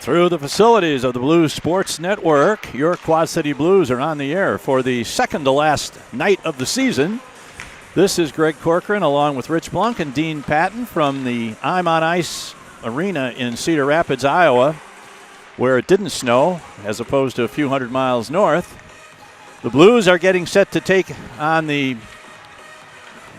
Through the facilities of the Blues Sports Network, your Quad City Blues are on the air for the second to last night of the season. This is Greg Corcoran along with Rich Blunk and Dean Patton from the ImOn Ice Arena in Cedar Rapids, Iowa, where it didn't snow as opposed to a few hundred miles north. The Blues are getting set to take on the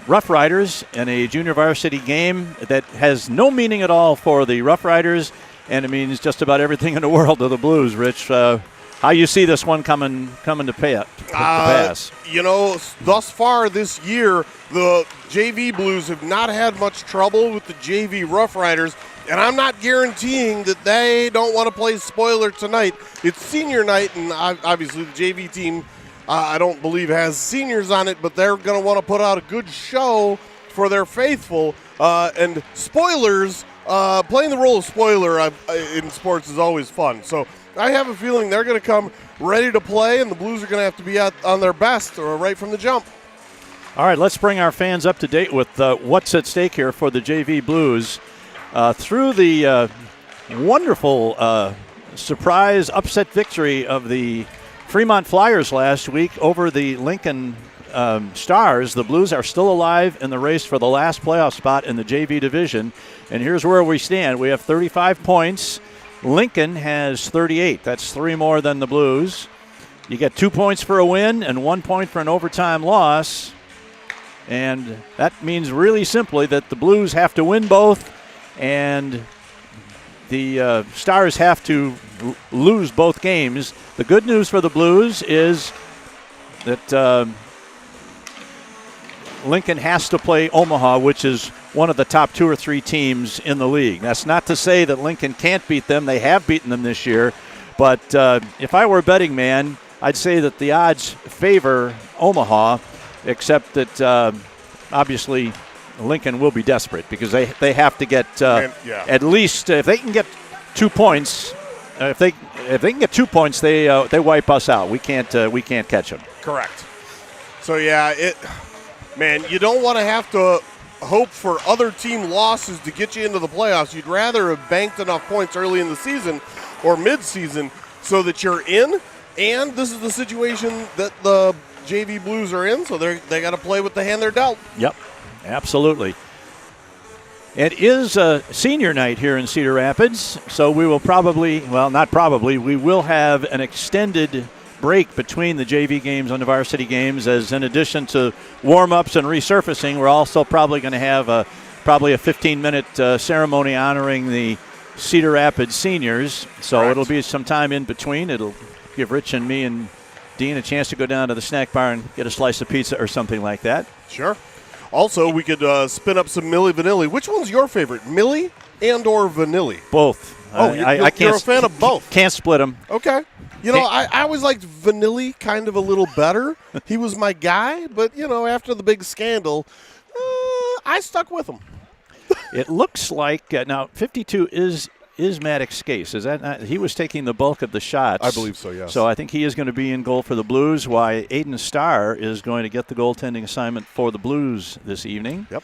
Rough Riders in a junior varsity game that has no meaning at all for the Rough Riders, and it means just about everything in the world to the Blues. Rich, how you see this one coming to pass? Thus far this year, the JV Blues have not had much trouble with the JV Rough Riders, and I'm not guaranteeing that they don't want to play spoiler tonight. It's senior night, and obviously the JV team, I don't believe, has seniors on it, but they're going to want to put out a good show for their faithful. And spoilers, playing the role of spoiler in sports is always fun. So I have a feeling they're going to come ready to play, and the Blues are going to have to be on their best right from the jump. All right, let's bring our fans up to date with what's at stake here for the JV Blues. Through the wonderful surprise upset victory of the Fremont Flyers last week over the Lincoln Stars, the Blues are still alive in the race for the last playoff spot in the JV division. And here's where we stand. We have 35 points. Lincoln has 38. That's 3 more than the Blues. You get 2 points for a win and 1 point for an overtime loss. And that means really simply that the Blues have to win both, and the Stars have to lose both games. The good news for the Blues is that Lincoln has to play Omaha, which is one of the top 2 or 3 teams in the league. That's not to say that Lincoln can't beat them. They have beaten them this year. But if I were a betting man, I'd say that the odds favor Omaha, except that obviously Lincoln will be desperate because they have to get at least, if they can get 2 points, if they can get 2 points, they wipe us out. We can't catch them. Correct. So you don't want to have to hope for other team losses to get you into the playoffs. You'd rather have banked enough points early in the season or mid-season so that you're in. And this is the situation that the JV Blues are in, so they got to play with the hand they're dealt. Yep, absolutely. It is a senior night here in Cedar Rapids, so we will we will have an extended break between the JV games and the varsity games, as in addition to warm-ups and resurfacing, we're also probably going to have probably a 15-minute ceremony honoring the Cedar Rapids seniors. So Correct. It'll be some time in between. It'll give Rich and me and Dean a chance to go down to the snack bar and get a slice of pizza or something like that. Sure. Also, we could spin up some Milli Vanilli. Which one's your favorite, Milli and or Vanilli? Both. You're a fan of both. Can't split them. Okay. I always liked Vanilli kind of a little better. He was my guy, but, after the big scandal, I stuck with him. It looks like, now, 52 is Maddox Scase. Is that not? He was taking the bulk of the shots. I believe so, yes. So I think he is going to be in goal for the Blues, while Aiden Starr is going to get the goaltending assignment for the Blues this evening. Yep.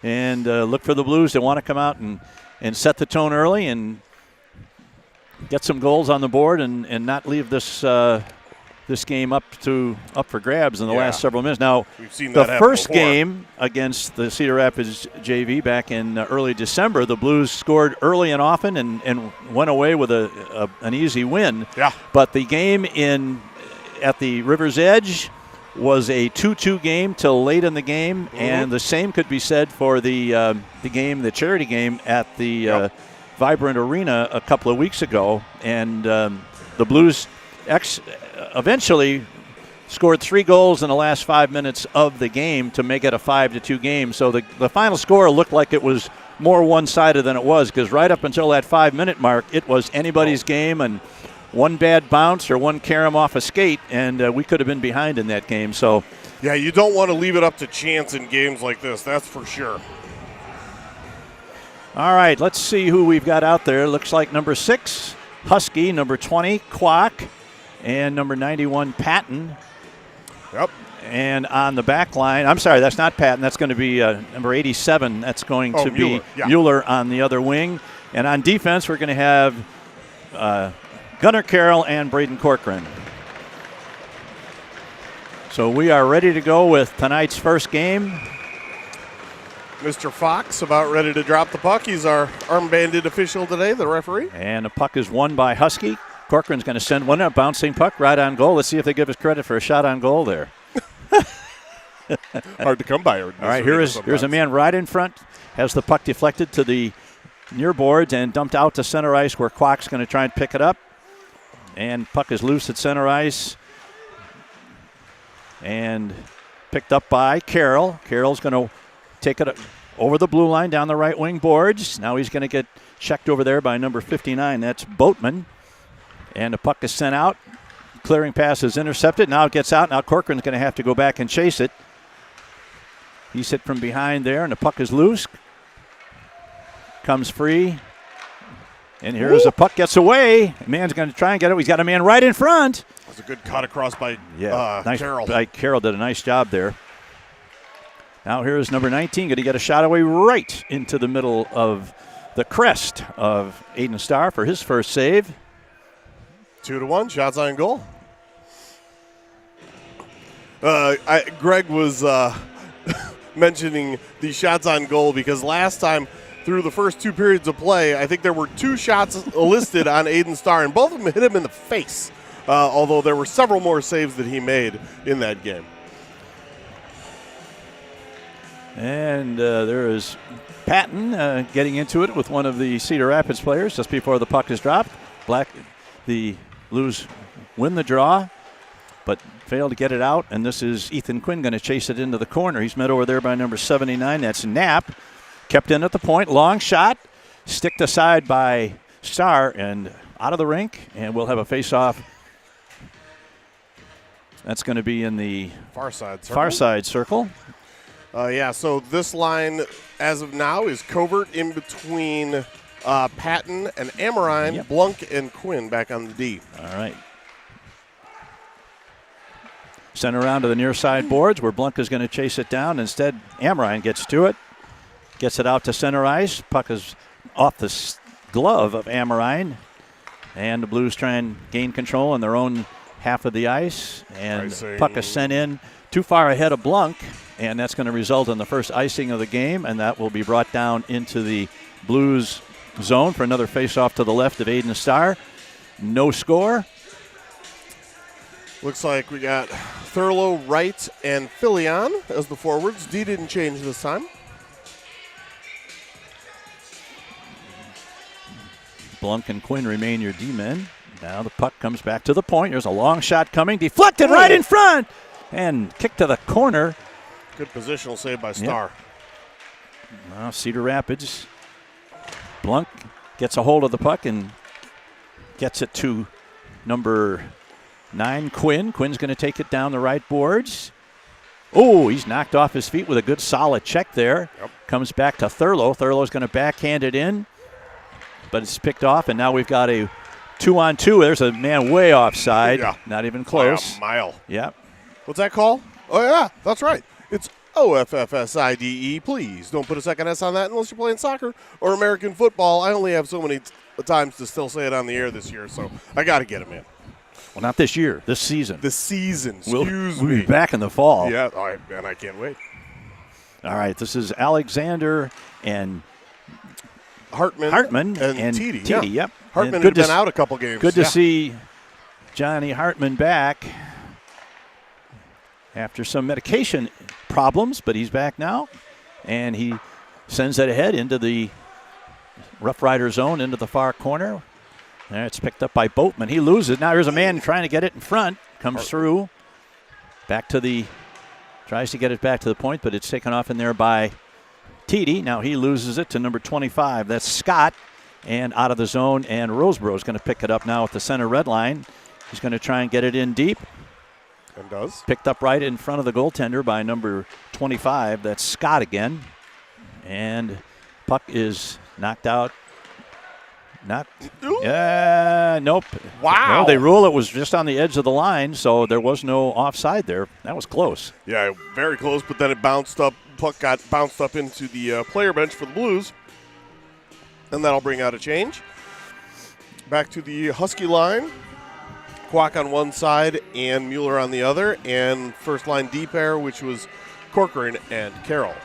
And look for the Blues. They want to come out and set the tone early and get some goals on the board and not leave this game up for grabs in the last several minutes. Now, we've seen the that first before. game against the Cedar Rapids JV back in early December, the Blues scored early and often and went away with an easy win. Yeah. But the game at the River's Edge was a 2-2 game till late in the game, mm-hmm. and the same could be said for the charity game at the Vibrant Arena a couple of weeks ago, and the Blues eventually scored 3 goals in the last 5 minutes of the game to make it a 5-2 game. So the final score looked like it was more one-sided than it was, because right up until that 5-minute mark, it was anybody's game, and one bad bounce or one carom off a skate, and we could have been behind in that game. So, yeah, you don't want to leave it up to chance in games like this, that's for sure. All right, let's see who we've got out there. Looks like number 6, Husky, number 20, Kwok, and number 91, Patton. Yep. And on the back line, I'm sorry, that's not Patton. That's going to be number 87. That's going to be Mueller. Yeah. Mueller on the other wing. And on defense, we're going to have Gunnar Carroll and Braden Corcoran. So we are ready to go with tonight's first game. Mr. Fox about ready to drop the puck. He's our armbanded official today, the referee. And the puck is won by Husky. Corcoran's going to send one, a bouncing puck right on goal. Let's see if they give us credit for a shot on goal there. Hard to come by. All right, here's a man right in front. Has the puck deflected to the near boards and dumped out to center ice where Kwok's going to try and pick it up. And puck is loose at center ice. And picked up by Carroll. Carroll's going to take it over the blue line down the right wing boards. Now he's going to get checked over there by number 59. That's Boatman. And the puck is sent out. Clearing pass is intercepted. Now it gets out. Now Corcoran's going to have to go back and chase it. He's hit from behind there, and the puck is loose. Comes free. And here's the puck gets away. Man's going to try and get it. He's got a man right in front. That's a good cut across by nice, Carroll. Carroll did a nice job there. Now here's number 19 going to get a shot away right into the middle of the crest of Aiden Starr for his first save. 2-1, shots on goal. Greg was mentioning the shots on goal because last time through the first two periods of play, I think there were 2 shots listed on Aiden Starr, and both of them hit him in the face, although there were several more saves that he made in that game. And there is Patton getting into it with one of the Cedar Rapids players just before the puck is dropped. The Blues win the draw, but fail to get it out, and this is Ethan Quinn going to chase it into the corner. He's met over there by number 79. That's Knapp. Kept in at the point. Long shot. Sticked aside by Starr and out of the rink, and we'll have a face-off. That's going to be in the far side circle. So this line, as of now, is covert in between Patton and Amorine, Yep. Blunk and Quinn back on the D. All right. Sent around to the near side boards where Blunk is going to chase it down. Instead, Amorine gets to it. Gets it out to center ice. Puck is off the glove of Amorine. And the Blues try and gain control on their own half of the ice. And puck is sent in too far ahead of Blunk. And that's going to result in the first icing of the game. And that will be brought down into the Blues zone for another face-off to the left of Aiden Starr. No score. Looks like we got Thurlow, Wright, and Filion as the forwards. D didn't change this time. Blunk and Quinn remain your D-men. Now the puck comes back to the point. There's a long shot coming. Deflected right in front. And kicked to the corner. Good positional save by Starr. Yep. Now Cedar Rapids. Blunk gets a hold of the puck and gets it to number 9, Quinn. Quinn's going to take it down the right boards. Oh, he's knocked off his feet with a good solid check there. Yep. Comes back to Thurlow. Thurlow's going to backhand it in, but it's picked off, and now we've got a 2-on-2. There's a man way offside. Yeah. Not even close. By a mile. Yep. What's that call? Oh, yeah, that's right. It's OFFSIDE. Please don't put a second S on that unless you're playing soccer or American football. I only have so many times to still say it on the air this year, so I got to get it, man. Well, not this year. This season. We'll be back in the fall. Yeah, and I can't wait. All right, this is Alexander and Hartman and Teedy. Yeah. Yep. Hartman had been out a couple games. Good to see Johnny Hartman back after some medication problems, but he's back now, and he sends it ahead into the Rough Rider zone, into the far corner. There, it's picked up by Boatman. He loses. Now here's a man trying to get it in front. Comes through. Tries to get it back to the point, but it's taken off in there by Teedy. Now he loses it to number 25. That's Scott. And out of the zone, and Roseboro is going to pick it up now at the center red line. He's going to try and get it in deep. And does. Picked up right in front of the goaltender by number 25. That's Scott again. And puck is knocked out. Nope. Wow. No, they rule it was just on the edge of the line, so there was no offside there. That was close. Yeah, very close, but then it bounced up. Puck got bounced up into the player bench for the Blues, and that'll bring out a change. back to the Husky line. Kwok on one side and Mueller on the other. And first line D pair, which was Corcoran and Carroll.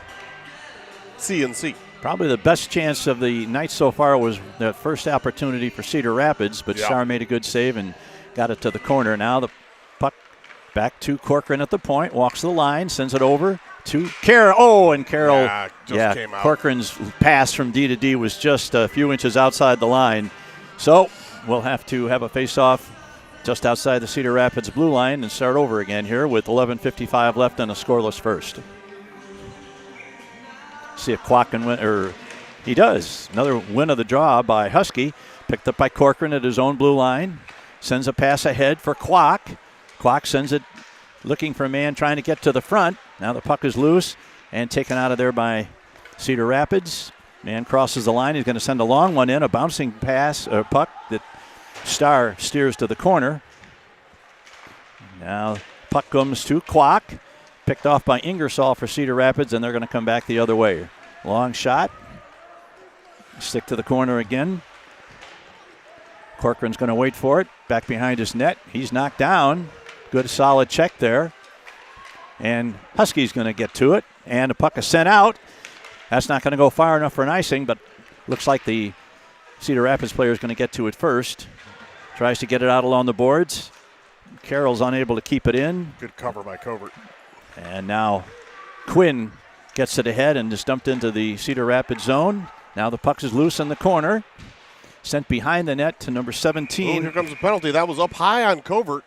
C and C. Probably the best chance of the night so far was the first opportunity for Cedar Rapids, but Starr made a good save and got it to the corner. Now the puck back to Corcoran at the point, walks the line, sends it over to Carroll. Oh, and Carroll, came out. Corcoran's pass from D to D was just a few inches outside the line. So we'll have to have a face-off just outside the Cedar Rapids blue line and start over again here with 11:55 left and a scoreless first. See if Kwok can win, or he does. Another win of the draw by Husky. Picked up by Corcoran at his own blue line. Sends a pass ahead for Kwok. Kwok sends it looking for a man trying to get to the front. Now the puck is loose and taken out of there by Cedar Rapids. Man crosses the line. He's going to send a long one in, a bouncing pass, or puck that Starr steers to the corner. Now puck comes to Kwok. Picked off by Ingersoll for Cedar Rapids, and they're going to come back the other way. Long shot. Stick to the corner again. Corcoran's going to wait for it. Back behind his net. He's knocked down. Good solid check there. And Husky's going to get to it. And the puck is sent out. That's not going to go far enough for an icing, but looks like the Cedar Rapids player is going to get to it first. Tries to get it out along the boards. Carroll's unable to keep it in. Good cover by Covert. And now Quinn gets it ahead and is dumped into the Cedar Rapids zone. Now the puck is loose in the corner. Sent behind the net to number 17. Ooh, here comes the penalty. That was up high on Covert.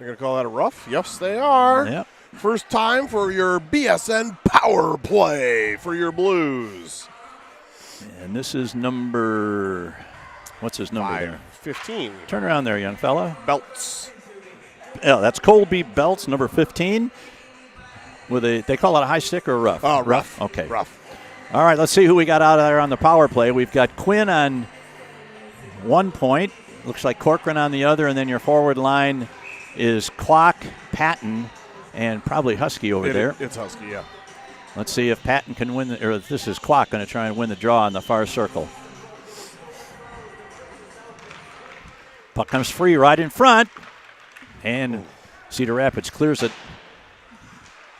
They're going to call that a rough? Yes, they are. Yep. First time for your BSN power play for your Blues. And this is number, what's his number 5, there? 15. Turn around there, young fella. Belts. Yeah, that's Colby Belts, number 15. They call it a high stick or a rough? Rough. Okay. Rough. All right, let's see who we got out of there on the power play. We've got Quinn on 1 point. Looks like Corcoran on the other, and then your forward line is Kwok, Patton, and probably Husky over there. It's Husky, yeah. Let's see if Patton can win, or this is Kwok going to try and win the draw on the far circle. Puck comes free right in front, and Cedar Rapids clears it.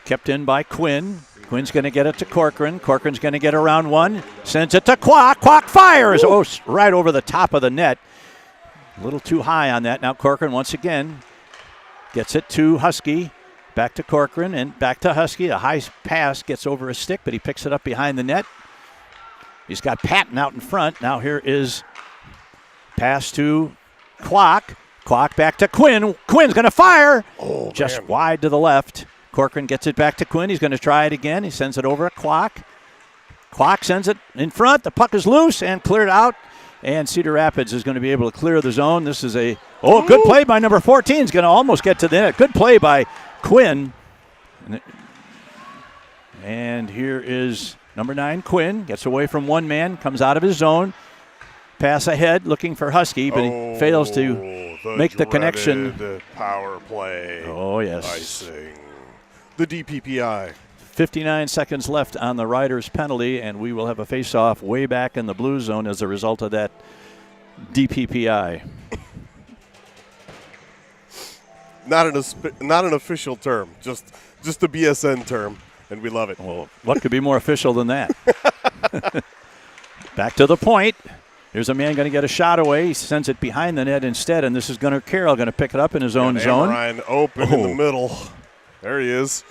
Kept in by Quinn. Quinn's going to get it to Corcoran. Corcoran's going to get around one. Sends it to Kwok. Kwok fires. Oh, right over the top of the net. A little too high on that. Now Corcoran once again gets it to Husky. Back to Corcoran and back to Husky. A high pass gets over a stick, but he picks it up behind the net. He's got Patton out in front. Now here is pass to Kwok. Kwok back to Quinn. Quinn's going to fire. Oh, just man. wide to the left. Corcoran gets it back to Quinn. He's going to try it again. He sends it over to Kwok. Kwok sends it in front. The puck is loose and cleared out. And Cedar Rapids is going to be able to clear the zone. This is a good play by number 14. He's going to almost get to the net. Good play by Quinn. And here is number 9, Quinn. Gets away from one man. Comes out of his zone. Pass ahead looking for Husky, but he fails to make the connection. The power play. Oh, yes. Icing. The DPPI. 59 seconds left on the Riders' penalty, and we will have a face-off way back in the blue zone as a result of that DPPI. Not an official term, just the BSN term, and we love it. Well, what could be more official than that? Back to the point. Here's a man going to get a shot away. He sends it behind the net instead, and this is Carroll going to pick it up in his own zone. Amorine open in the middle. There he is.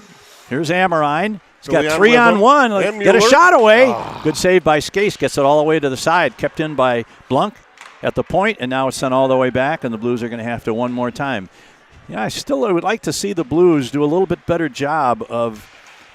Here's Amorine. He's got Leon 3-on-1. Get a shot away. Good save by Skase. Gets it all the way to the side. Kept in by Blunk at the point, and now it's sent all the way back, and the Blues are going to have to one more time. Yeah, I would like to see the Blues do a little bit better job of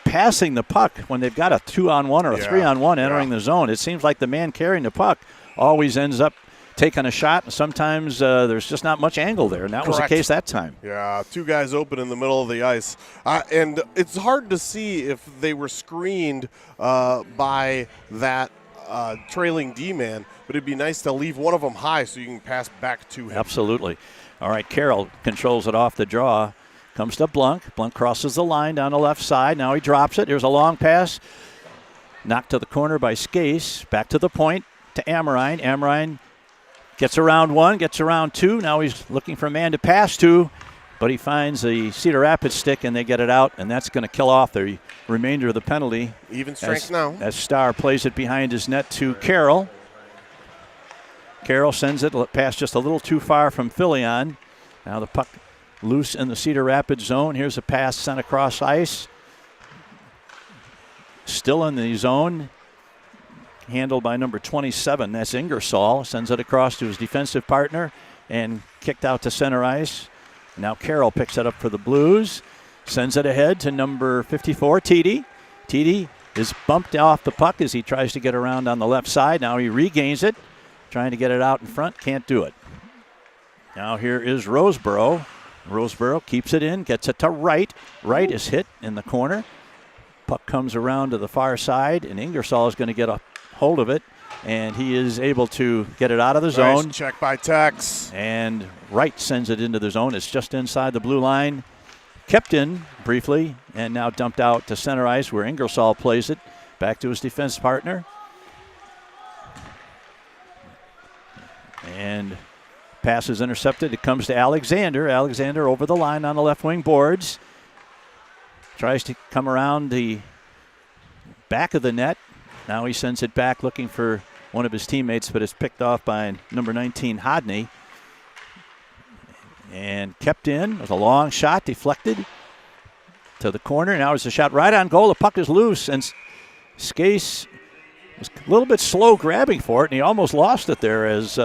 passing the puck when they've got a 2-on-1 or a 3-on-1 entering the zone. It seems like the man carrying the puck always ends up taking a shot, and sometimes there's just not much angle there, and that was the case that time. Yeah, 2 guys open in the middle of the ice. And it's hard to see if they were screened by that trailing D-man, but it'd be nice to leave one of them high so you can pass back to him. Absolutely. All right, Carroll controls it off the draw. Comes to Blunk. Blunk crosses the line down the left side. Now he drops it. Here's a long pass. Knocked to the corner by Skase. Back to the point to Amorine. Amorine Gets around one, gets around two. Now he's looking for a man to pass to, but he finds the Cedar Rapids stick, and they get it out, and that's going to kill off the remainder of the penalty. Even strength now. As Starr plays it behind his net to Carroll. Carroll sends it past just a little too far from Filion. Now the puck loose in the Cedar Rapids zone. Here's a pass sent across ice. Still in the zone. Handled by number 27. That's Ingersoll. Sends it across to his defensive partner and kicked out to center ice. Now Carroll picks it up for the Blues. Sends it ahead to number 54, Teedy. Teedy is bumped off the puck as he tries to get around on the left side. Now he regains it. Trying to get it out in front. Can't do it. Now here is Roseboro. Roseboro keeps it in. Gets it to Wright. Wright is hit in the corner. Puck comes around to the far side, and Ingersoll is going to get a hold of it, and he is able to get it out of the zone. Nice check by Tex. And Wright sends it into the zone. It's just inside the blue line. Kept in briefly, and now dumped out to center ice where Ingersoll plays it. Back to his defense partner. And pass is intercepted. It comes to Alexander. Alexander over the line on the left wing boards. Tries to come around the back of the net. Now he sends it back looking for one of his teammates, but it's picked off by number 19, Hodney. And kept in. It was a long shot, deflected to the corner. Now it's a shot right on goal. The puck is loose, and Skase was a little bit slow grabbing for it, and he almost lost it there as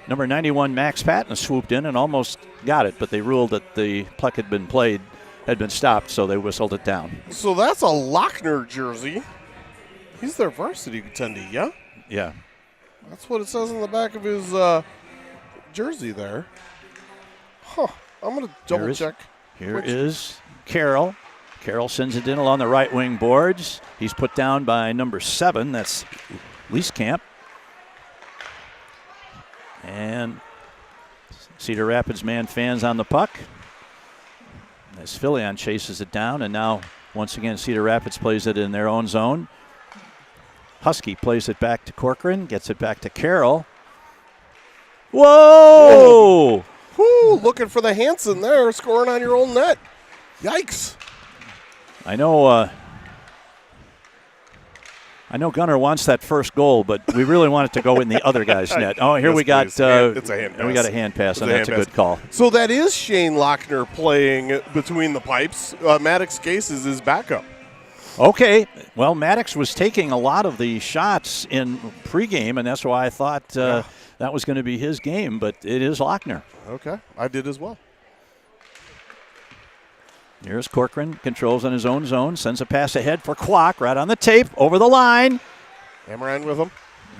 number 91, Max Patton, swooped in and almost got it, but they ruled that the puck had been stopped, so they whistled it down. So that's a Lochner jersey. He's their varsity attendee, yeah? Yeah. That's what it says on the back of his jersey there. Huh. I'm going to double check. Here is Carroll. Carroll sends it in along the right wing boards. He's put down by number 7. That's Lieskamp. And Cedar Rapids man fans on the puck. As Filion chases it down, and now once again Cedar Rapids plays it in their own zone. Husky plays it back to Corcoran, gets it back to Carroll. Whoa! Whoo, looking for the Hansen there, scoring on your own net. Yikes. I know Gunnar wants that first goal, but we really want it to go in the other guy's net. Oh, here yes, we got it's a hand pass. We got a hand pass, and that's a good call. So that is Shane Lochner playing between the pipes. Maddox Case is his backup. Okay. Well, Maddox was taking a lot of the shots in pregame, and that's why I thought that was going to be his game, but it is Lochner. Okay. I did as well. Here's Corcoran, controls on his own zone, sends a pass ahead for Kwok, right on the tape, over the line. Amaran with him.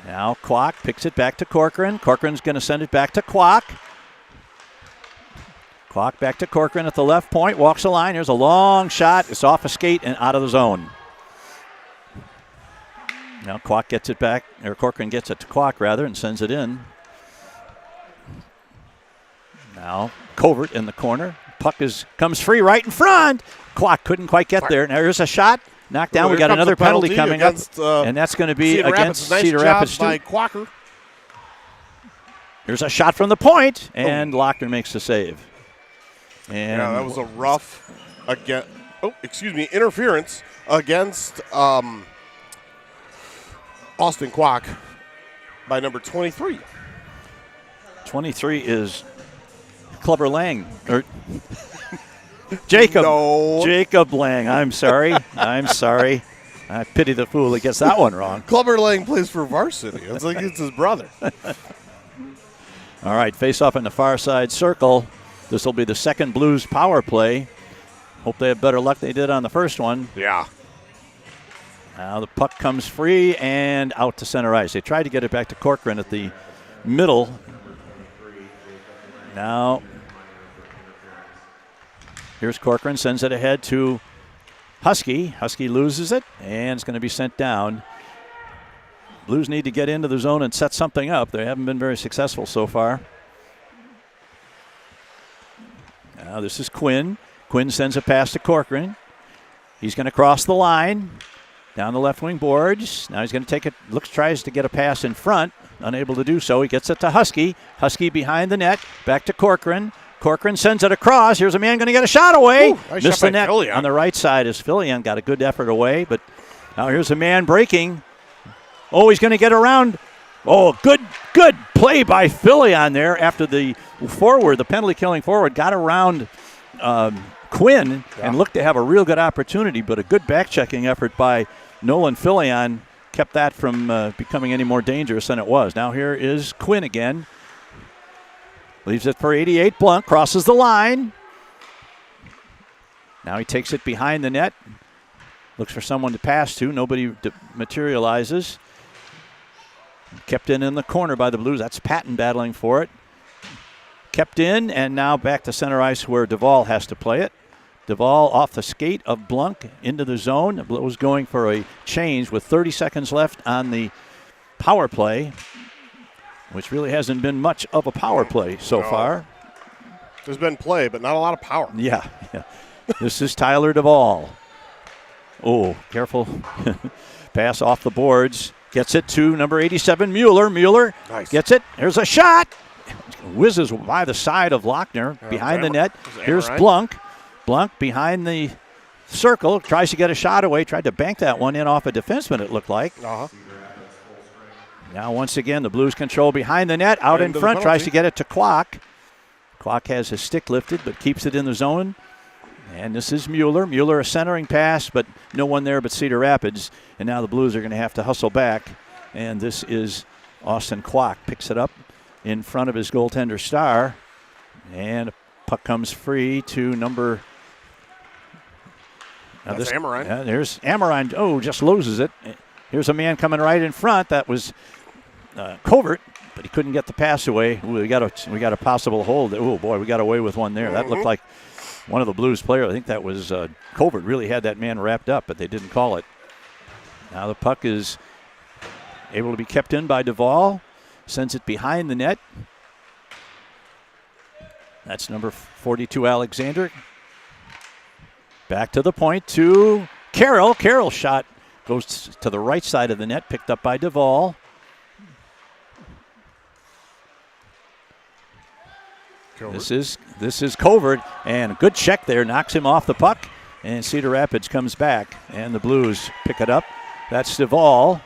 Now Kwok picks it back to Corcoran. Corcoran's going to send it back to Kwok. Kwok back to Corcoran at the left point, walks the line. Here's a long shot. It's off a skate and out of the zone. Now Kwok gets it back, or Corcoran gets it to Kwok rather, and sends it in. Now Covert in the corner. Puck comes free right in front. Kwok couldn't quite get there. Now here's a shot. Knocked down. We got another penalty coming against, up. And that's going to be Cedar against Rapids. Cedar Nice Rapids. job by Quacker. Here's a shot from the point, and Lochner makes the save. And yeah, that was a rough interference against Austin Kwok by number 23. 23 is Clubber Lang. Or Jacob. No. Jacob Lang. I'm sorry. I pity the fool that gets that one wrong. Clubber Lang plays for Varsity. It's like it's his brother. All right, face off in the far side circle. This will be the second Blues power play. Hope they have better luck than they did on the first one. Yeah. Now the puck comes free and out to center ice. They tried to get it back to Corcoran at the middle. Now, here's Corcoran, sends it ahead to Husky. Husky loses it, and it's going to be sent down. Blues need to get into the zone and set something up. They haven't been very successful so far. Now this is Quinn. Quinn sends a pass to Corcoran. He's going to cross the line down the left wing boards. Now he's going to take it. Tries to get a pass in front. unable to do so. He gets it to Husky. Husky behind the net, back to Corcoran. Corcoran sends it across. Here's a man going to get a shot away. Ooh, nice Missed shot the by net Fillion. on the right side as Fillion got a good effort away, but now here's a man breaking. Oh, he's going to get around. Oh, good play by Fillion there after the forward, the penalty-killing forward, got around Quinn and looked to have a real good opportunity, but a good back-checking effort by Nolan Fillion kept that from becoming any more dangerous than it was. Now here is Quinn again. Leaves it for 88. Blunt crosses the line. Now he takes it behind the net. Looks for someone to pass to. Nobody materializes. Kept in the corner by the Blues. That's Patton battling for it. Kept in, and now back to center ice where Duvall has to play it. Duvall off the skate of Blunk into the zone. The Blues going for a change with 30 seconds left on the power play, which really hasn't been much of a power play so far. There's been play, but not a lot of power. Yeah. This is Tyler Duvall. Oh, careful. Pass off the boards. Gets it to number 87, Mueller. Mueller gets it. There's a shot. Whizzes by the side of Lochner behind the net. Here's Blunk. Blunk behind the circle. Tries to get a shot away. Tried to bank that one in off a defenseman, it looked like. Now, once again, the Blues control behind the net. Out in front. Tries to get it to Kwok. Kwok has his stick lifted, but keeps it in the zone. And this is Mueller. Mueller, a centering pass, but no one there but Cedar Rapids. And now the Blues are going to have to hustle back. And this is Austin Kwok. Picks it up in front of his goaltender Star. And a puck comes free to number... That's Amorine. There's Amorine. Oh, just loses it. Here's a man coming right in front. That was Covert, but he couldn't get the pass away. Ooh, we got a possible hold. Oh, boy, we got away with one there. That looked like one of the Blues players. I think that was Covert really had that man wrapped up, but they didn't call it. Now the puck is able to be kept in by Duvall. Sends it behind the net. That's number 42, Alexander. Back to the point to Carroll. Carroll's shot goes to the right side of the net, picked up by Duvall. This is Covert, and a good check there, knocks him off the puck, and Cedar Rapids comes back, and the Blues pick it up. That's Duvall.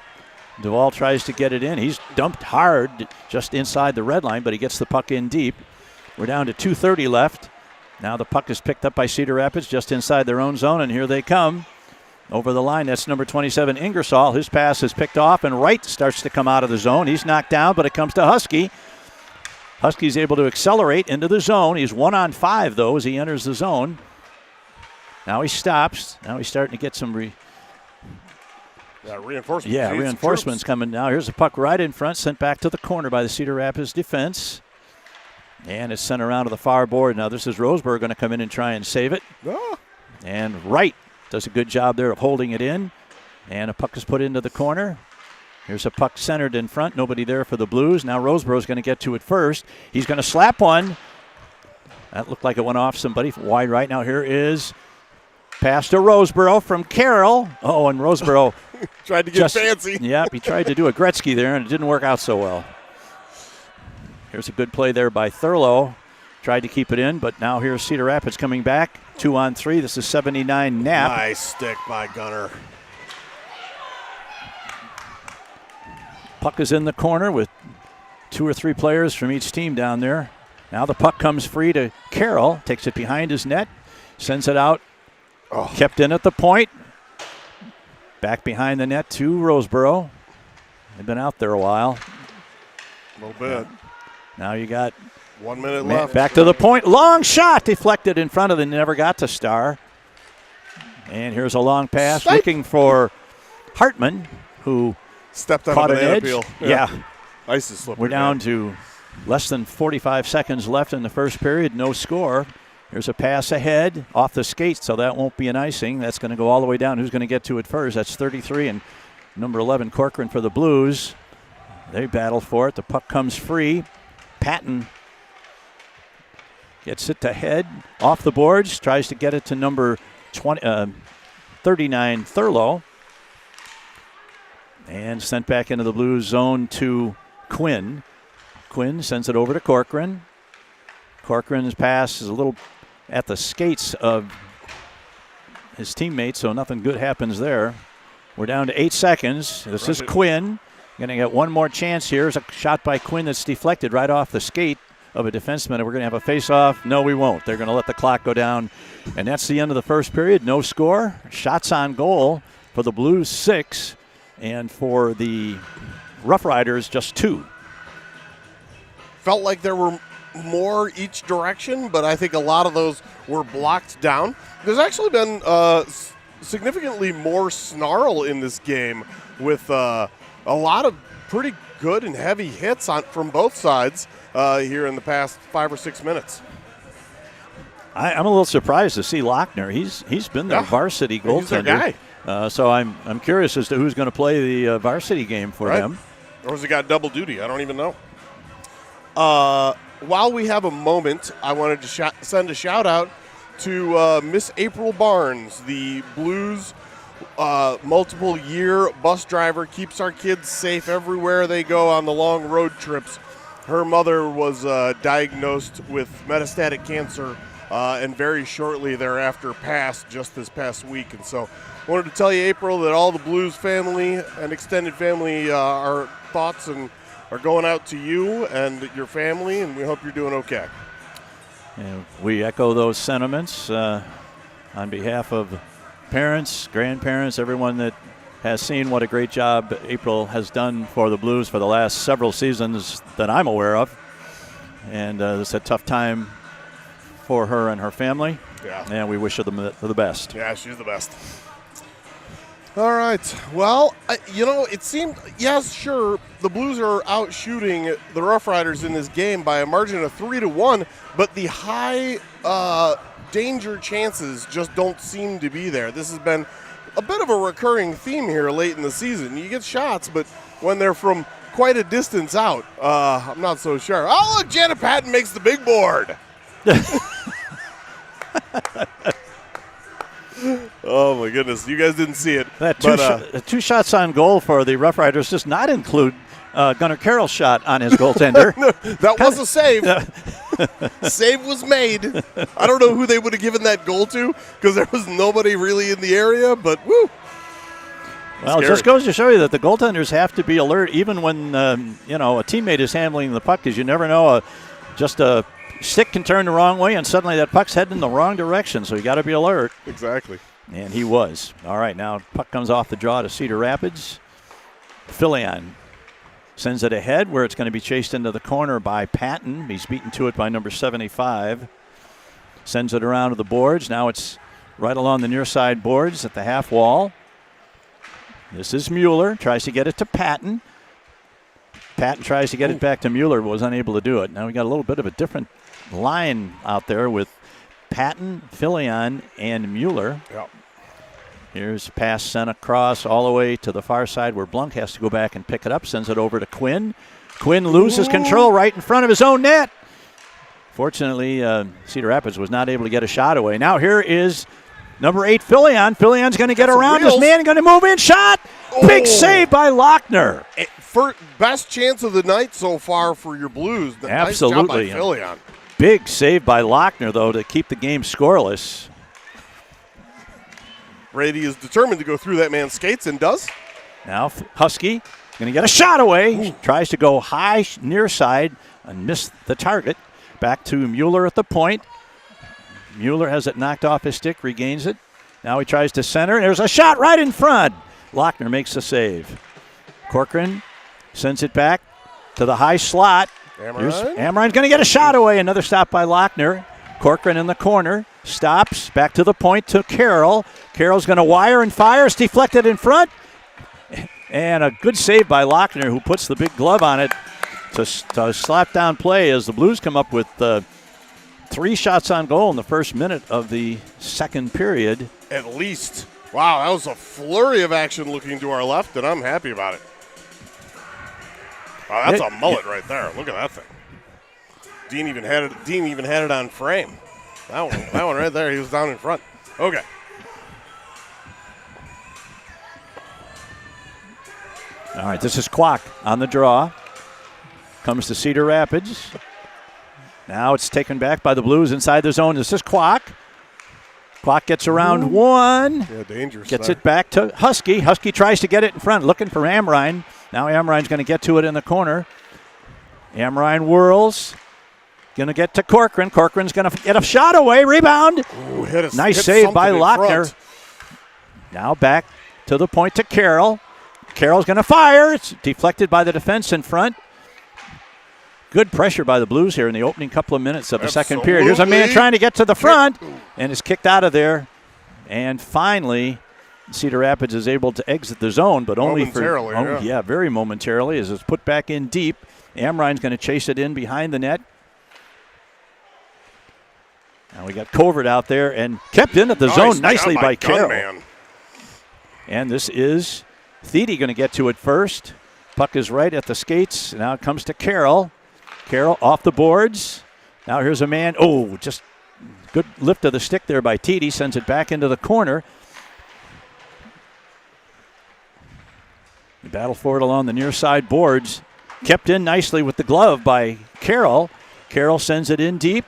Duvall tries to get it in. He's dumped hard just inside the red line, but he gets the puck in deep. We're down to 2:30 left. Now the puck is picked up by Cedar Rapids just inside their own zone, and here they come. Over the line, that's number 27, Ingersoll. His pass is picked off, and Wright starts to come out of the zone. He's knocked down, but it comes to Husky. Husky's able to accelerate into the zone. He's 1-on-5, though, as he enters the zone. Now he stops. Now he's starting to get some reinforcements. Yeah, reinforcements coming now. Here's a puck right in front, sent back to the corner by the Cedar Rapids defense. And it's sent around to the far board. Now this is Roseburg going to come in and try and save it. And Wright does a good job there of holding it in. And a puck is put into the corner. Here's a puck centered in front. Nobody there for the Blues. Now Roseborough's going to get to it first. He's going to slap one. That looked like it went off somebody wide right. Now here is pass to Roseborough from Carroll. Oh, and Roseborough tried to get fancy. Yeah, he tried to do a Gretzky there, and it didn't work out so well. Here's a good play there by Thurlow. Tried to keep it in, but now here's Cedar Rapids coming back. 2-on-3. This is 79 Knapp. Nice stick by Gunner. Puck is in the corner with 2 or 3 players from each team down there. Now the puck comes free to Carroll. Takes it behind his net. Sends it out. Kept in at the point. Back behind the net to Roseborough. They've been out there a while. A little bit. Now you got 1 minute left. Back to the point. Long shot deflected in front of the never got to Star. And here's a long pass looking for Hartman, who stepped on caught an edge. appeal. Yeah. Ice is slippery. We're down to less than 45 seconds left in the first period. No score. Here's a pass ahead off the skate, so that won't be an icing. That's going to go all the way down. Who's going to get to it first? That's 33 and number 11, Corcoran for the Blues. They battle for it. The puck comes free. Patton gets it to head off the boards. Tries to get it to number 39, Thurlow. And sent back into the Blues zone to Quinn. Quinn sends it over to Corcoran. Corcoran's pass is a little at the skates of his teammates, so nothing good happens there. We're down to 8 seconds. This is Quinn. Going to get one more chance here. It's a shot by Quinn that's deflected right off the skate of a defenseman. We're going to have a face-off. No, we won't. They're going to let the clock go down. And that's the end of the first period. No score. Shots on goal for the Blues, 6. And for the Rough Riders, just 2. Felt like there were more each direction, but I think a lot of those were blocked down. There's actually been significantly more snarl in this game with a lot of pretty good and heavy hits from both sides here in the past 5 or 6 minutes. I'm a little surprised to see Lochner. He's been their varsity goaltender. He's their guy. So I'm curious as to who's going to play the varsity game for them. Or has he got double duty? I don't even know. While we have a moment, I wanted to send a shout-out to Miss April Barnes, the Blues multiple-year bus driver, keeps our kids safe everywhere they go on the long road trips. Her mother was diagnosed with metastatic cancer and very shortly thereafter passed just this past week. And so I wanted to tell you, April, that all the Blues family and extended family, our thoughts and are going out to you and your family, and we hope you're doing okay. And we echo those sentiments on behalf of parents, grandparents, everyone that has seen what a great job April has done for the Blues for the last several seasons that I'm aware of. And it's a tough time for her and her family. Yeah. And we wish her the best. Yeah, she's the best. All right. Well, it seemed, yes, sure, the Blues are out shooting the Rough Riders in this game by a margin of 3-1, but the high danger chances just don't seem to be there. This has been a bit of a recurring theme here late in the season. You get shots, but when they're from quite a distance out, I'm not so sure. Oh, look, Janet Patton makes the big board. Oh, my goodness. You guys didn't see it. That two shots on goal for the Rough Riders does not include Gunnar Carroll's shot on his goaltender. No, that was a save. Save was made. I don't know who they would have given that goal to because there was nobody really in the area, but woo. Well, it just goes to show you that the goaltenders have to be alert even when, a teammate is handling the puck because you never know. Just a stick can turn the wrong way, and suddenly that puck's heading in the wrong direction, so you got to be alert. Exactly. And he was. All right, now puck comes off the draw to Cedar Rapids. Filion sends it ahead where it's going to be chased into the corner by Patton. He's beaten to it by number 75. Sends it around to the boards. Now it's right along the near side boards at the half wall. This is Mueller. Tries to get it to Patton. Patton tries to get it back to Mueller, but was unable to do it. Now we got a little bit of a different line out there with Patton, Filion, and Mueller. Yep. Here's a pass sent across all the way to the far side where Blunk has to go back and pick it up. Sends it over to Quinn. Quinn loses control right in front of his own net. Fortunately, Cedar Rapids was not able to get a shot away. Now here is number 8, Filion. Filion's going to get around this man, going to move in, shot. Big save by Lochner. Best chance of the night so far for your Blues. Absolutely. Nice job by Filion. Big save by Lochner, though, to keep the game scoreless. Brady is determined to go through that man's skates and does. Now Husky going to get a shot away. Tries to go high near side and miss the target. Back to Mueller at the point. Mueller has it knocked off his stick, regains it. Now he tries to center. There's a shot right in front. Lochner makes the save. Corcoran sends it back to the high slot. Amrein's going to get a shot away. Another stop by Lochner. Corcoran in the corner. Stops. Back to the point to Carroll. Carroll's going to wire and fires. Deflected in front. And a good save by Lochner, who puts the big glove on it to slap down play as the Blues come up with 3 shots on goal in the first minute of the second period. At least. Wow, that was a flurry of action looking to our left, and I'm happy about it. Wow, that's a mullet right there. Look at that thing. Dean even had it on frame. That one right there, he was down in front. Okay. All right, this is Kwok on the draw. comes to Cedar Rapids. Now it's taken back by the Blues inside the zone. This is Kwok. Kwok gets around one. Yeah, dangerous. Gets it back to Husky. Husky tries to get it in front, looking for Amrine. Now Amrine's going to get to it in the corner. Amrine whirls. Going to get to Corcoran. Corcoran's going to get a shot away. Rebound. Ooh, nice save by Lochner. Now back to the point to Carroll. Carroll's going to fire. It's deflected by the defense in front. Good pressure by the Blues here in the opening couple of minutes of the second period. Here's a man trying to get to the front and is kicked out of there. And finally, Cedar Rapids is able to exit the zone, but only for very momentarily, as it's put back in deep. Amrine's going to chase it in behind the net. Now we got Covert out there and kept into the zone nicely by Carroll. And this is Thede going to get to it first. Puck is right at the skates. Now it comes to Carroll. Carroll off the boards. Now here's a man. Oh, just good lift of the stick there by Thede. Sends it back into the corner. The battle for it along the near side boards. Kept in nicely with the glove by Carroll. Carroll sends it in deep.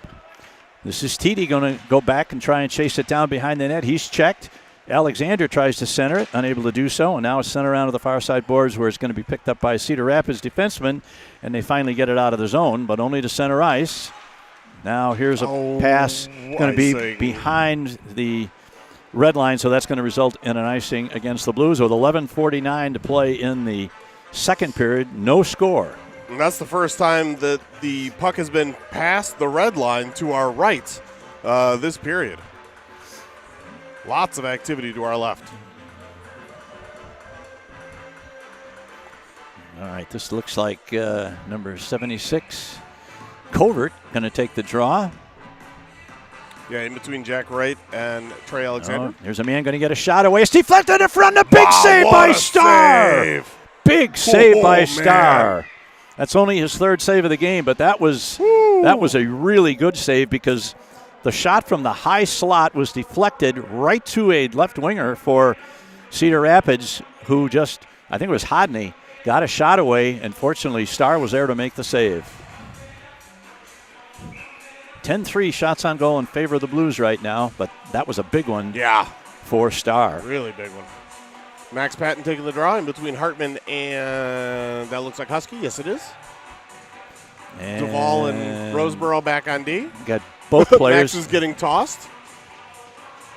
This is Thede going to go back and try and chase it down behind the net. He's checked. Alexander tries to center it, unable to do so, and now it's sent around to the far side boards where it's going to be picked up by Cedar Rapids defenseman, and they finally get it out of the zone, but only to center ice. Now here's a pass going to be behind the red line, so that's going to result in an icing against the Blues with 11:49 to play in the second period. No score. And that's the first time that the puck has been past the red line to our right this period. Lots of activity to our left. All right, this looks like number 76, Covert, going to take the draw. Yeah, in between Jack Wright and Trey Alexander. There's a man going to get a shot away. It's deflected in front. A big save by Starr. Save. Big save by Starr. That's only his third save of the game, but that was a really good save because the shot from the high slot was deflected right to a left winger for Cedar Rapids, who just, I think it was Hodney, got a shot away, and fortunately Starr was there to make the save. 10-3 shots on goal in favor of the Blues right now, but that was a big one for Starr. Really big one. Max Patton taking the draw in between Hartman and that looks like Husky. Yes, it is. And Duvall and Roseboro back on D. Got both players. Max is getting tossed.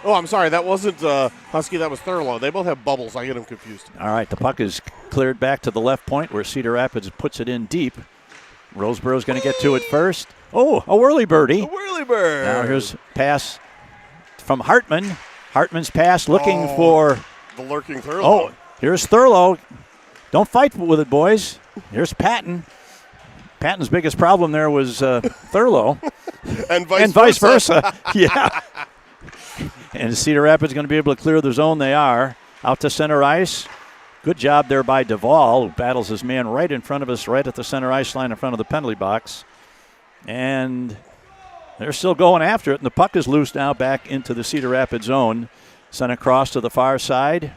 Oh, I'm sorry. That wasn't Husky. That was Thurlow. They both have bubbles. I get them confused. All right. The puck is cleared back to the left point where Cedar Rapids puts it in deep. Roseboro's going to get to it first. Oh, a whirly birdie. A whirly bird. Now here's a pass from Hartman. Hartman's pass looking for the lurking Thurlow. Oh, here's Thurlow. Don't fight with it, boys. Here's Patton. Patton's biggest problem there was Thurlow. and vice versa. Yeah. And Cedar Rapids going to be able to clear the zone. They are. Out to center ice. Good job there by Duvall, who battles his man right in front of us, right at the center ice line in front of the penalty box. And they're still going after it, and the puck is loose now back into the Cedar Rapids zone. Sent across to the far side.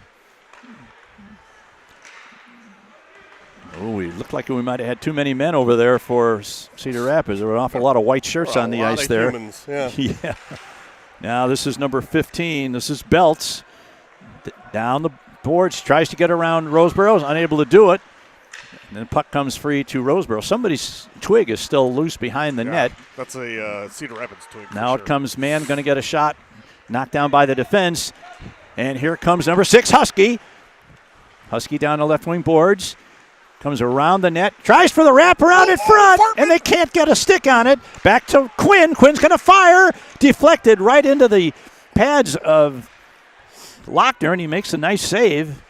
Oh, we looked like we might have had too many men over there for Cedar Rapids. There were an awful lot of white shirts on the ice there. Humans, yeah. Yeah. Now this is number 15. This is Belts. Down the boards, tries to get around Roseboro, is unable to do it. And then the puck comes free to Roseboro. Somebody's twig is still loose behind the net. That's a Cedar Rapids twig. Now it comes man, going to get a shot. Knocked down by the defense. And here comes number 6, Husky. Husky down the left wing boards. Comes around the net. Tries for the wraparound in front. And they can't get a stick on it. Back to Quinn. Quinn's going to fire. Deflected right into the pads of Lochner. And he makes a nice save.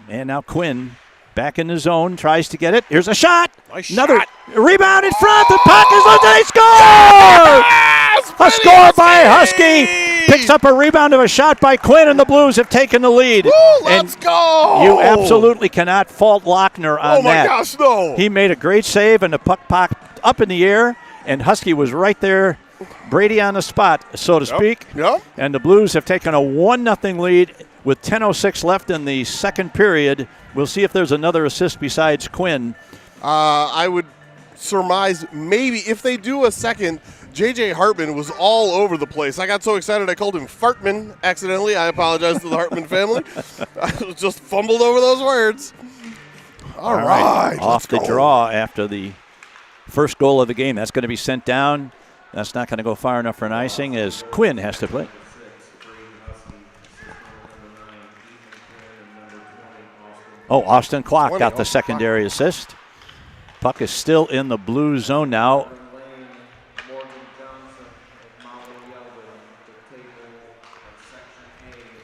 And now Quinn back in the zone. Tries to get it. Here's a shot. Another rebound in front. The puck is on. They score! Yes! A score by Husky. Picks up a rebound of a shot by Quinn, and the Blues have taken the lead. Woo, let's go! You absolutely cannot fault Lochner on that. Oh, my gosh, no. He made a great save, and the puck popped up in the air, and Husky was right there, Brady on the spot, so to speak. Yep. And the Blues have taken a 1-0 lead with 10:06 left in the second period. We'll see if there's another assist besides Quinn. I would surmise maybe if they do a second, J.J. Hartman was all over the place. I got so excited I called him Fartman accidentally. I apologize to the Hartman family. I just fumbled over those words. All right. Off the draw after the first goal of the game. That's going to be sent down. That's not going to go far enough for an icing as Quinn has to play. Oh, Austin Clark got the secondary assist. Puck is still in the blue zone now.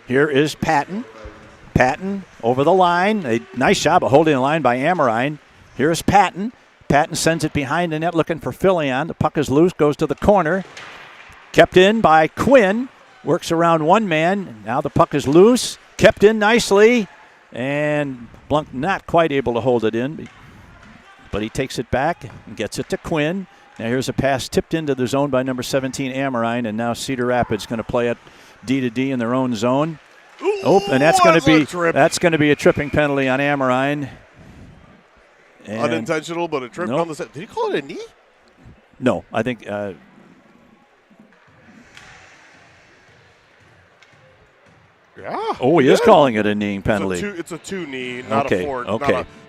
Here is Patton. Patton over the line. A nice job of holding the line by Amorine. Here is Patton. Patton sends it behind the net looking for Filion. The puck is loose, goes to the corner. Kept in by Quinn. Works around one man. Now the puck is loose. Kept in nicely. And Blunk not quite able to hold it in. But he takes it back and gets it to Quinn. Now here's a pass tipped into the zone by number 17, Amorine. And now Cedar Rapids going to play it D to D in their own zone. Ooh, and that's going to be a tripping penalty on Amorine. And unintentional, but a trip on the set. Did he call it a knee? No, I think. Yeah. Oh, he is calling it a knee penalty. It's a two knee, not a four,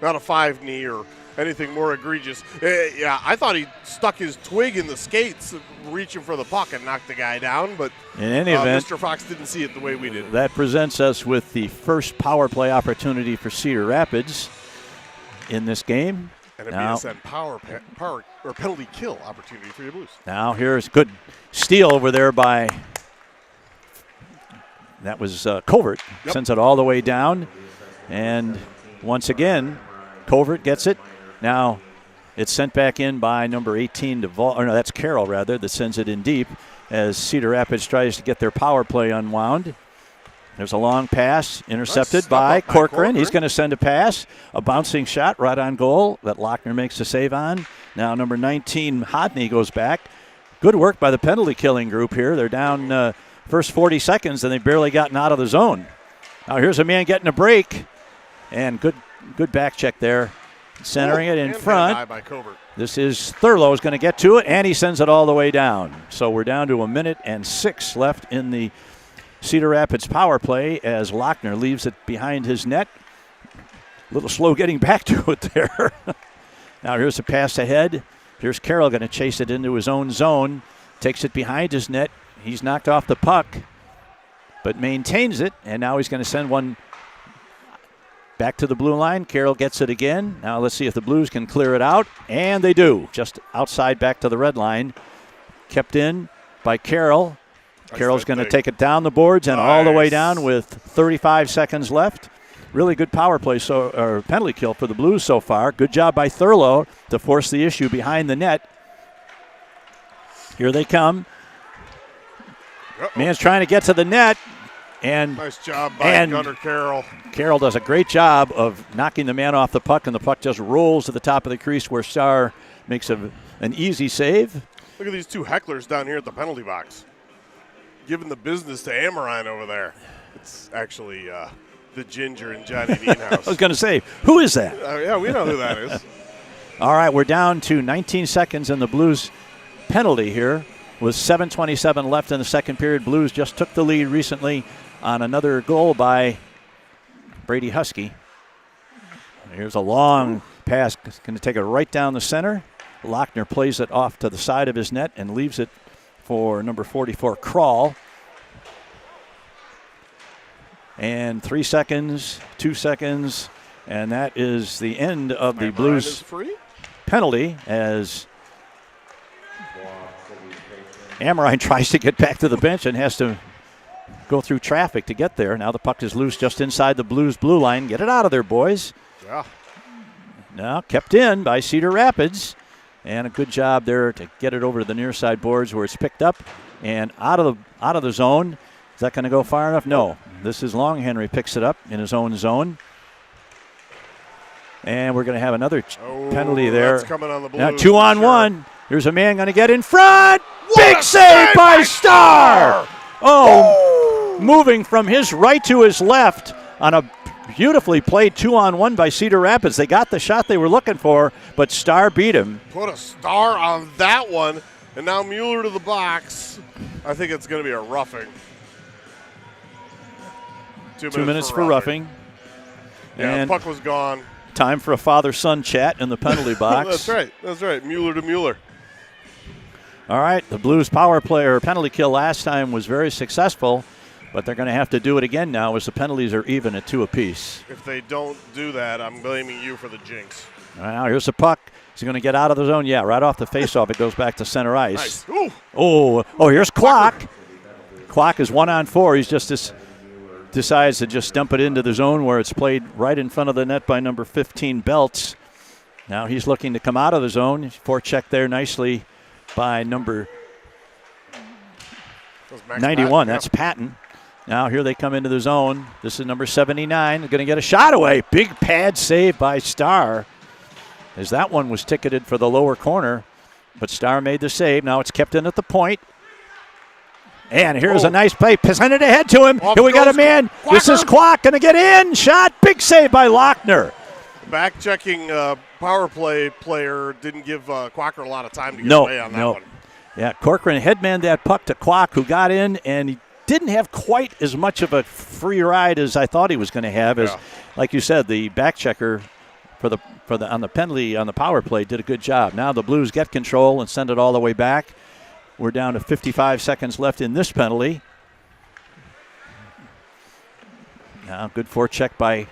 not a five knee or anything more egregious. Yeah, I thought he stuck his twig in the skates, reaching for the puck and knocked the guy down. But in any event, Mr. Fox didn't see it the way we did. That presents us with the first power play opportunity for Cedar Rapids in this game. And a BSN power or penalty kill opportunity for your Blues. Now here's good steal over there by. That was Covert. Yep. Sends it all the way down. And once again, Covert gets it. Now it's sent back in by number 18, that's Carroll, rather, that sends it in deep as Cedar Rapids tries to get their power play unwound. There's a long pass intercepted by Corcoran. He's going to send a pass. A bouncing shot right on goal that Lochner makes the save on. Now number 19, Hodney, goes back. Good work by the penalty killing group here. They're down first 40 seconds, and they've barely gotten out of the zone. Now here's a man getting a break, and good back check there. Centering it in front. By Covert. This is Thurlow's going to get to it, and he sends it all the way down. So we're down to 1:06 left in the Cedar Rapids power play as Lochner leaves it behind his net. A little slow getting back to it there. Now here's a pass ahead. Here's Carroll going to chase it into his own zone. Takes it behind his net. He's knocked off the puck, but maintains it, and now he's going to send one back to the blue line. Carroll gets it again. Now let's see if the Blues can clear it out, and they do. Just outside back to the red line. Kept in by Carroll. Carroll's going to take it down the boards and all the way down with 35 seconds left. Really good power play, or penalty kill for the Blues so far. Good job by Thurlow to force the issue behind the net. Here they come. Man's trying to get to the net. And nice job by Gunnar Carroll. Carroll does a great job of knocking the man off the puck, and the puck just rolls to the top of the crease where Starr makes an easy save. Look at these two hecklers down here at the penalty box. Giving the business to Amorine over there. It's actually the Ginger and Johnny Nienhaus. I was going to say, who is that? Yeah, we know who that is. All right, we're down to 19 seconds in the Blues penalty here with 7:27 left in the second period. Blues just took the lead recently on another goal by Brady Husky. Here's a long pass. Going to take it right down the center. Lochner plays it off to the side of his net and leaves it for number 44, Crawl. And 3 seconds, 2 seconds, and that is the end of the Blues penalty as Amorine tries to get back to the bench and has to go through traffic to get there. Now the puck is loose just inside the Blues blue line. Get it out of there, boys. Yeah. Now kept in by Cedar Rapids. And a good job there to get it over to the near side boards where it's picked up and out of the zone. Is that going to go far enough? No. This is Long Henry picks it up in his own zone. And we're going to have another penalty there. That's coming on the Blues. Now 2-on-1. Here's a man going to get in front. Big save by Starr. Oh, moving from his right to his left on a beautifully played 2-on-1 by Cedar Rapids. They got the shot they were looking for, but Starr beat him. Put a star on that one, and now Mueller to the box. I think it's going to be a roughing. 2 minutes for roughing. Yeah, and the puck was gone. Time for a father-son chat in the penalty box. That's right. Mueller to Mueller. All right, the Blues power play or penalty kill last time was very successful, but they're going to have to do it again now as the penalties are even at 2 apiece. If they don't do that, I'm blaming you for the jinx. Now here's the puck. Is he going to get out of the zone? Yeah, right off the faceoff, it goes back to center ice. Nice. Oh, here's Klock. Klock is 1-on-4. He's just decides to just dump it into the zone where it's played right in front of the net by number 15, Belts. Now he's looking to come out of the zone. Forecheck there nicely by number 91. That's Patton. Now here they come into the zone. This is number 79. They're going to get a shot away. Big pad save by Starr, as that one was ticketed for the lower corner. But Starr made the save. Now it's kept in at the point. And here's a nice play. Send it ahead to him. Here we got a man. Quacker. This is Klock going to get in. Shot. Big save by Lochner. Back-checking power play player didn't give Quacker a lot of time to get away on that one. Yeah, Corcoran headmanned that puck to Klock, who got in, and he didn't have quite as much of a free ride as I thought he was going to have. As, like you said, the back checker on the penalty on the power play did a good job. Now the Blues get control and send it all the way back. We're down to 55 seconds left in this penalty. Now good forecheck by.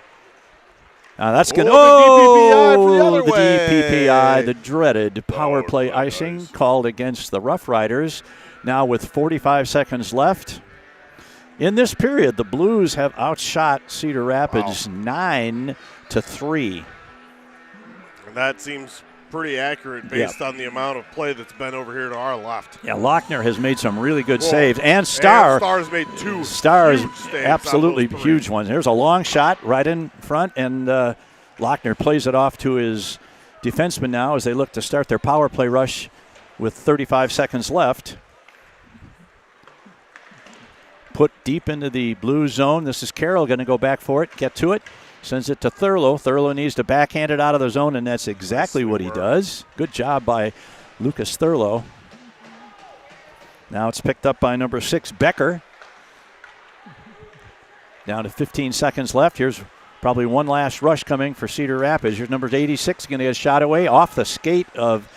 That's going to. The DPPI, the dreaded power play icing called against the Rough Riders. Now with 45 seconds left in this period, the Blues have outshot Cedar Rapids 9-3. And that seems pretty accurate based on the amount of play that's been over here to our left. Yeah, Lochner has made some really good saves, and Starr's made 2 Starr's huge saves, absolutely huge ones. There's a long shot right in front, and Lochner plays it off to his defenseman now as they look to start their power play rush with 35 seconds left. Put deep into the Blues zone. This is Carroll going to go back for it, get to it. Sends it to Thurlow. Thurlow needs to backhand it out of the zone, and that's exactly what he does. Good job by Lucas Thurlow. Now it's picked up by number 6, Becker. Down to 15 seconds left. Here's probably one last rush coming for Cedar Rapids. Here's number 86 going to get a shot away off the skate of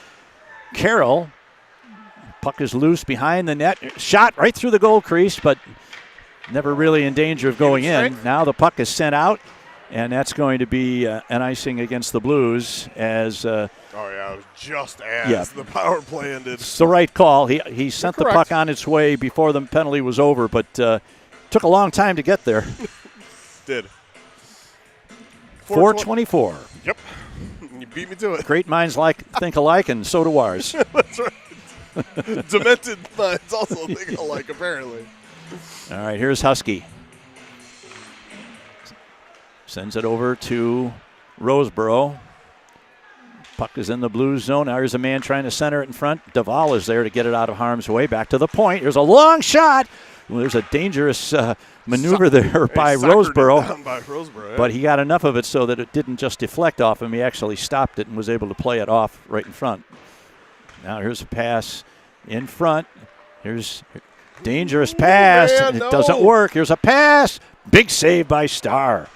Carroll. Puck is loose behind the net. Shot right through the goal crease, but never really in danger of going in. Now the puck is sent out. And that's going to be an icing against the Blues as it was just as the power play ended. It's the right call. He sent the puck on its way before the penalty was over, but took a long time to get there. Did. 4:24. Yep. You beat me to it. Great minds think alike, and so do ours. That's right. Demented minds also think alike, apparently. All right, here's Husky. Sends it over to Roseboro. Puck is in the Blues zone. Now here's a man trying to center it in front. Duvall is there to get it out of harm's way. Back to the point. There's a long shot. Well, there's a dangerous maneuver there by Roseboro. But he got enough of it so that it didn't just deflect off him. He actually stopped it and was able to play it off right in front. Now here's a pass in front. Here's dangerous pass. It doesn't work. Here's a pass. Big save by Starr.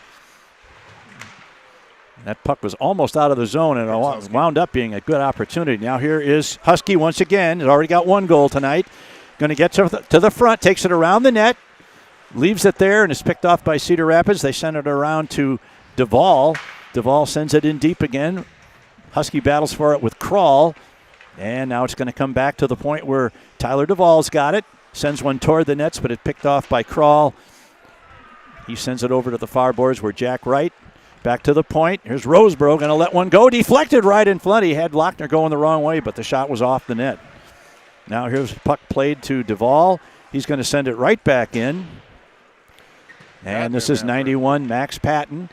That puck was almost out of the zone, and it wound up being a good opportunity. Now here is Husky once again. He's already got one goal tonight. Going to get to the front, takes it around the net, leaves it there, and is picked off by Cedar Rapids. They send it around to Duvall. Duvall sends it in deep again. Husky battles for it with Crawl, and now it's going to come back to the point where Tyler Duvall's got it. Sends one toward the nets, but it's picked off by Crawl. He sends it over to the far boards where Jack Wright. Back to the point. Here's Roseboro going to let one go. Deflected right in front. He had Lochner going the wrong way, but the shot was off the net. Now here's puck played to Duvall. He's going to send it right back in. And this is 91, Max Patton.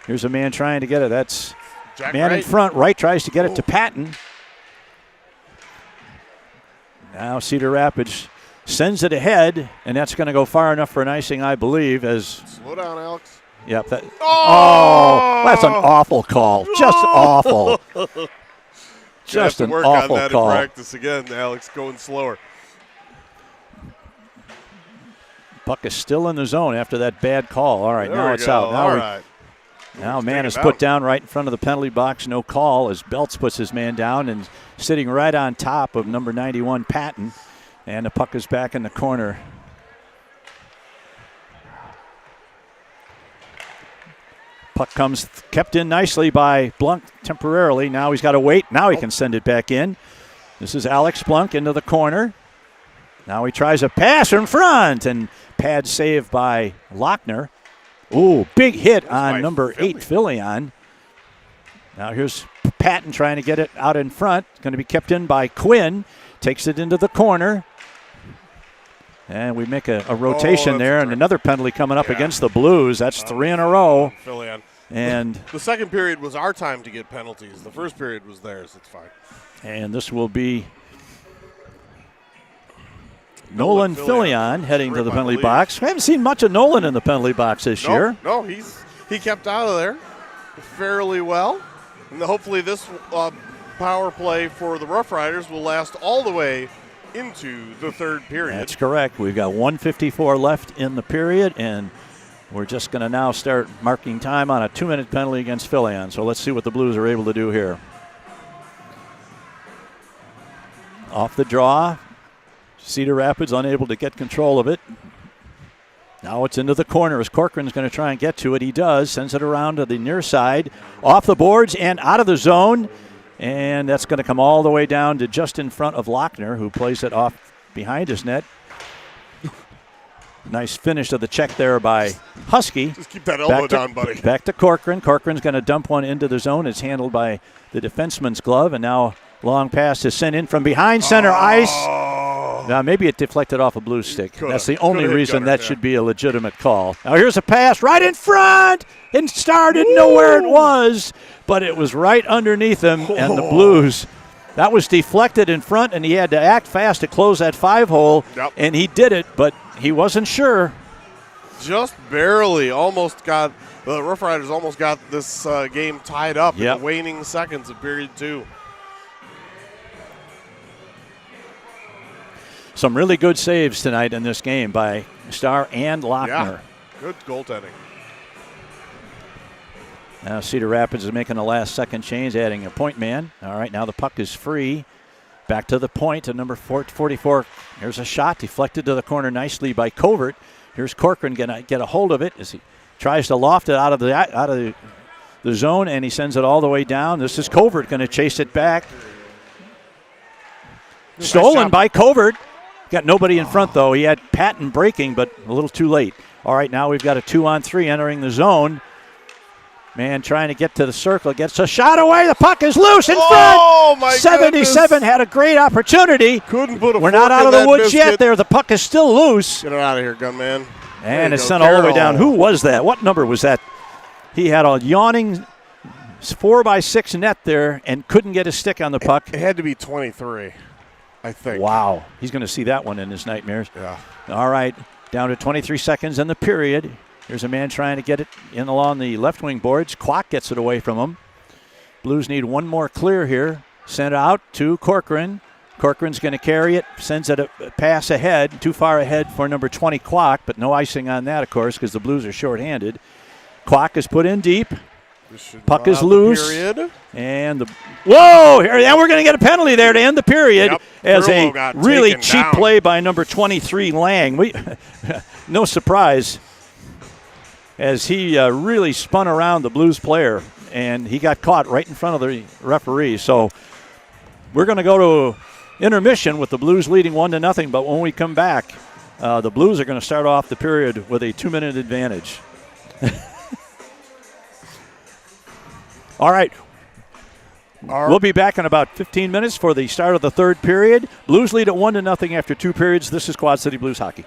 Here's a man trying to get it. That's Jack man Wright in front. Wright tries to get it to Patton. Now Cedar Rapids sends it ahead, and that's going to go far enough for an icing, I believe. As slow down, Alex. Yep. Oh, that's an awful call. Just awful. Just an awful work on that call. in practice again, Alex, going slower. Puck is still in the zone after that bad call. All right, now it's out. Now man is put down right in front of the penalty box. No call as Belts puts his man down and sitting right on top of number 91, Patton. And the puck is back in the corner. Puck comes kept in nicely by Blunk temporarily. Now he's got to wait. Now he can send it back in. This is Alex Blunk into the corner. Now he tries a pass in front and pad save by Lochner. Ooh, big hit on number 8, Filion. Now here's Patton trying to get it out in front. It's going to be kept in by Quinn. Takes it into the corner. And we make a rotation there, and another penalty coming up against the Blues. That's 3 in a row. Filion. And the second period was our time to get penalties. The first period was theirs. It's fine. And this will be Nolan Filion heading to the penalty box. We haven't seen much of Nolan in the penalty box this year. No, he kept out of there fairly well. And hopefully this power play for the Rough Riders will last all the way into the third period. That's correct. We've got 1:54 left in the period, and we're just going to now start marking time on a 2-minute penalty against Filion. So let's see what the Blues are able to do here. Off the draw. Cedar Rapids unable to get control of it. Now it's into the corner as Corcoran's going to try and get to it. He does. Sends it around to the near side. Off the boards and out of the zone. And that's going to come all the way down to just in front of Lochner, who plays it off behind his net. Nice finish of the check there by Husky. Just keep that elbow down, buddy. Back to Corcoran. Corcoran's going to dump one into the zone. It's handled by the defenseman's glove. And now long pass is sent in from behind center ice. Now, maybe it deflected off a blue stick. That's the only reason that should be a legitimate call. Now, here's a pass right in front. And Star didn't know where it was, but it was right underneath him. And the Blues, that was deflected in front, and he had to act fast to close that 5-hole. Yep. And he did it, but he wasn't sure. Just barely. The Rough Riders almost got this game tied up in the waning seconds of period 2. Some really good saves tonight in this game by Star and Lochner. Yeah, good goaltending. Now Cedar Rapids is making a last-second change, adding a point man. All right, now the puck is free. Back to the point to number 44. Here's a shot deflected to the corner nicely by Covert. Here's Corcoran going to get a hold of it as he tries to loft it out of the zone, and he sends it all the way down. This is Covert going to chase it back. Stolen by Covert. Got nobody in front, though. He had Patton breaking, but a little too late. All right, now we've got a 2-on-3 entering the zone. Man trying to get to the circle. Gets a shot away. The puck is loose in front. Oh, my 77 goodness. Had a great opportunity. Couldn't put a We're not out of the woods yet there. The puck is still loose. Get it out of here, gunman. And it's sent all the way down. Who was that? What number was that? He had a yawning 4x6 net there and couldn't get his stick on the puck. It had to be 23. I think. Wow. He's going to see that one in his nightmares. Yeah. All right. Down to 23 seconds in the period. Here's a man trying to get it in along the left wing boards. Kwok gets it away from him. Blues need one more clear here. Sent out to Corcoran. Corcoran's going to carry it. Sends it a pass ahead. Too far ahead for number 20, Kwok, but no icing on that, of course, because the Blues are shorthanded. Kwok is put in deep. Puck is loose. And whoa! Here, and we're going to get a penalty there to end the period as a really cheap play by number 23, Lang. No surprise, as he really spun around the Blues player, and he got caught right in front of the referee. So we're going to go to intermission with the Blues leading 1-0. But when we come back, the Blues are going to start off the period with a 2-minute advantage. All right. We'll be back in about 15 minutes for the start of the third period. Blues lead at 1-0 after 2 periods. This is Quad City Blues hockey.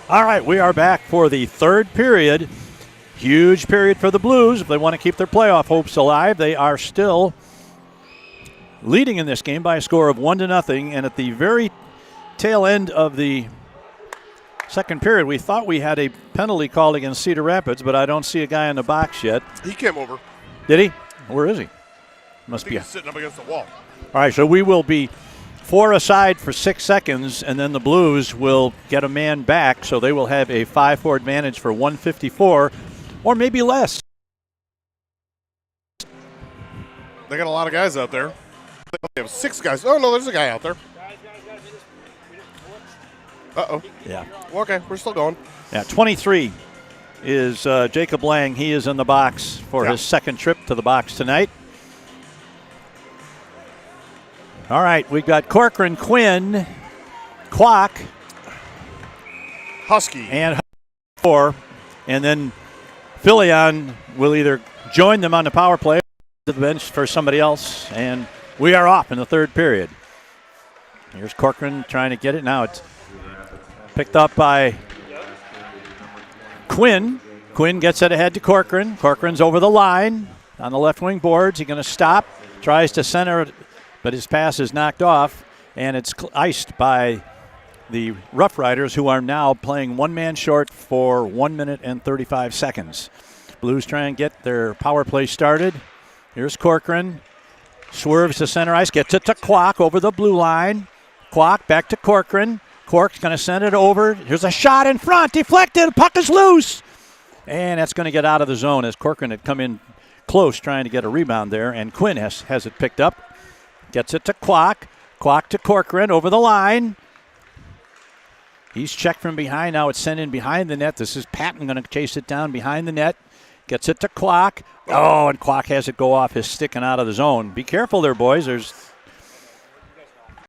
All right, we are back for the third period. Huge period for the Blues. If they want to keep their playoff hopes alive, they are still leading in this game by a score of 1-0. And at the very tail end of the second period, we thought we had a penalty called against Cedar Rapids, but I don't see a guy in the box yet. He came over. Did he? Where is he? Must be He's sitting up against the wall. All right, so we will be 4 aside for 6 seconds, and then the Blues will get a man back, so they will have a 5-4 advantage for 154, or maybe less. They got a lot of guys out there. They have 6 guys. Oh, no, there's a guy out there. Uh-oh. Yeah. Well, okay, we're still going. Yeah, 23 is Jacob Lang. He is in the box for his second trip to the box tonight. All right, we've got Corcoran, Quinn, Kwok, Husky. and 4. And then Filion will either join them on the power play or to the bench for somebody else. And we are off in the third period. Here's Corcoran trying to get it. Now it's picked up by Quinn. Quinn gets it ahead to Corcoran. Corcoran's over the line on the left wing boards. He's going to stop, tries to center it, but his pass is knocked off, and it's iced by the Rough Riders, who are now playing one man short for 1 minute and 35 seconds. Blues try and get their power play started. Here's Corcoran. Swerves to center ice, gets it to Kwok over the blue line. Kwok back to Corcoran. Cork's going to send it over. Here's a shot in front, deflected, puck is loose. And that's going to get out of the zone as Corcoran had come in close trying to get a rebound there, and Quinn has it picked up. Gets it to Kwok. Kwok to Corcoran over the line. He's checked from behind. Now it's sent in behind the net. This is Patton going to chase it down behind the net. Gets it to Kwok. Oh, and Kwok has it go off his stick and out of the zone. Be careful there, boys. There's